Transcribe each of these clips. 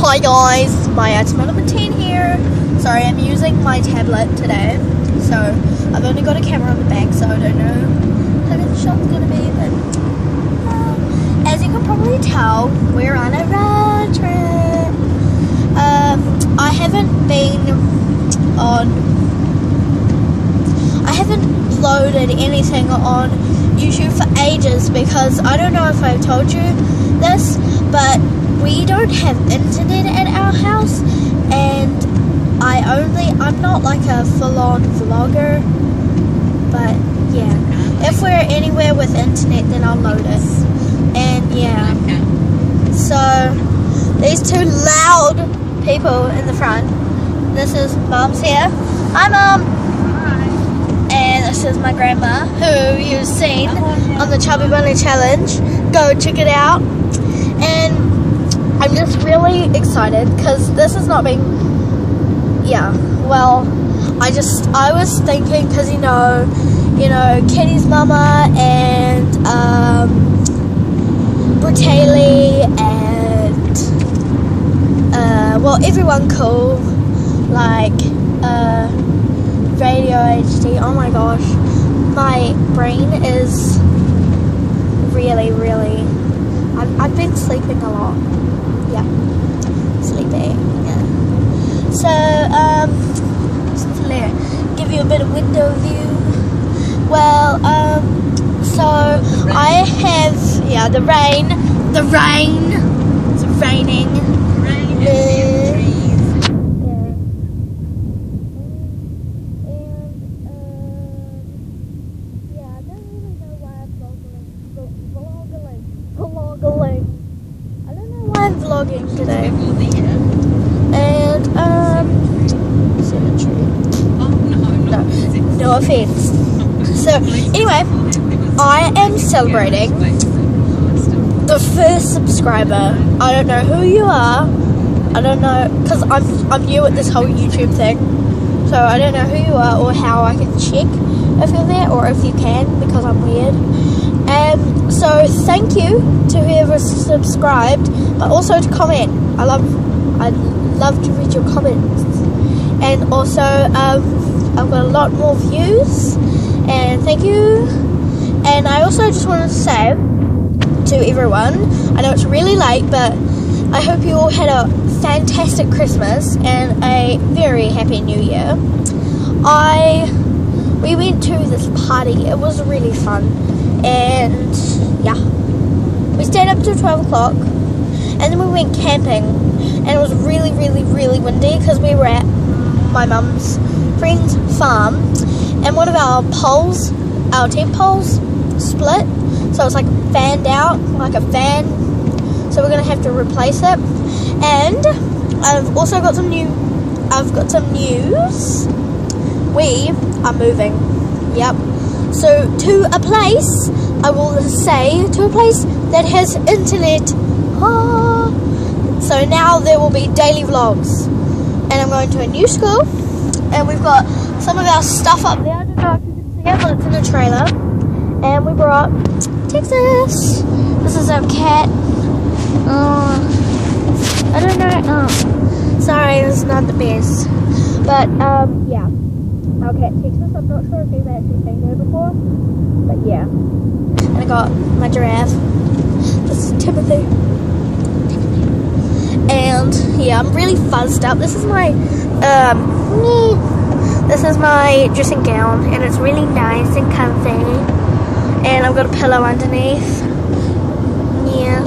Hi guys, my number 10 here. Sorry, I'm using my tablet today, so I've only got a camera on the back, so I don't know how good the shot's gonna be, but as you can probably tell, we're on a road trip. I haven't loaded anything on YouTube for ages because I don't know if I've told you this, but we don't have internet at our house, and I'm not like a full-on vlogger, but yeah, if we're anywhere with internet then I'll load it. And yeah, so these two loud people in the front, this is Mom's here. Hi Mom. Hi. And this is my grandma, who you've seen on the Chubby Bunny Challenge. Go check it out. And I'm just really excited because this has not been, I was thinking, because you know Kitty's mama and Brutali and everyone cool, like Radio HD. Oh my gosh, my brain is really I've been sleeping a lot. Yeah, sleeping. Yeah. So just to give you a bit of window view. Well, so I have the rain. It's raining. Rain is trees. I don't really know why I'm vlogging. I don't know why I'm vlogging today. And symmetry. Oh No offense. So anyway, I am celebrating the first subscriber. I don't know who you are. I don't know, because I'm new at this whole YouTube thing. So I don't know who you are or how I can check if you're there or if you can, because I'm weird. So thank you to whoever subscribed, but also to comment. I'd love to read your comments. And also I've got a lot more views, and thank you. And I also just wanted to say to everyone, I know it's really late, but I hope you all had a fantastic Christmas and a very happy New Year. We went to this party. It was really fun, and yeah, we stayed up till 12 o'clock, and then we went camping, and it was really windy because we were at my mum's friend's farm, and one of our tent poles split, so it's like fanned out like a fan, so we're gonna have to replace it. And I've also got some news. We are moving. Yep. So to a place, I will say, to a place that has internet. So now there will be daily vlogs, and I'm going to a new school, and we've got some of our stuff up there. I don't know if you can see it, but it's in a trailer. And we brought Texas. This is our cat. I don't know. Sorry, this is not the best. But yeah, our cat Texas. I'm not sure if you've actually seen her before, but yeah. And I got my giraffe. This is Timothy. And yeah, I'm really fuzzed up. This is my dressing gown, and it's really nice and comfy. And I've got a pillow underneath. Yeah.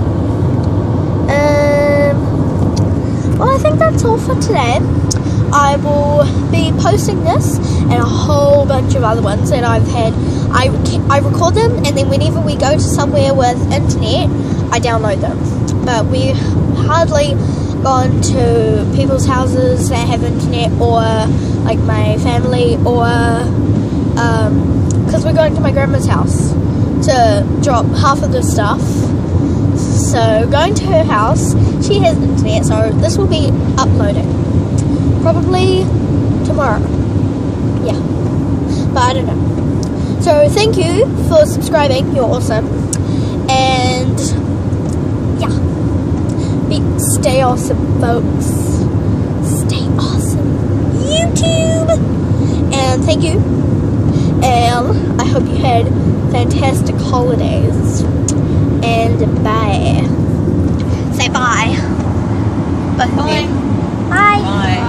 Well, I think that's all for today. I will be posting this and a whole bunch of other ones that I've had. I record them, and then whenever we go to somewhere with internet, I download them. But we've hardly gone to people's houses that have internet, or like my family, or because we're going to my grandma's house to drop half of the stuff. So going to her house, she has internet, so this will be uploading probably tomorrow. Yeah, but I don't know. So thank you for subscribing, you're awesome. And yeah, Stay awesome, folks. Stay awesome, YouTube. And thank you. And I hope you had fantastic holidays. And bye. Say bye. Bye. Bye. Bye. Bye.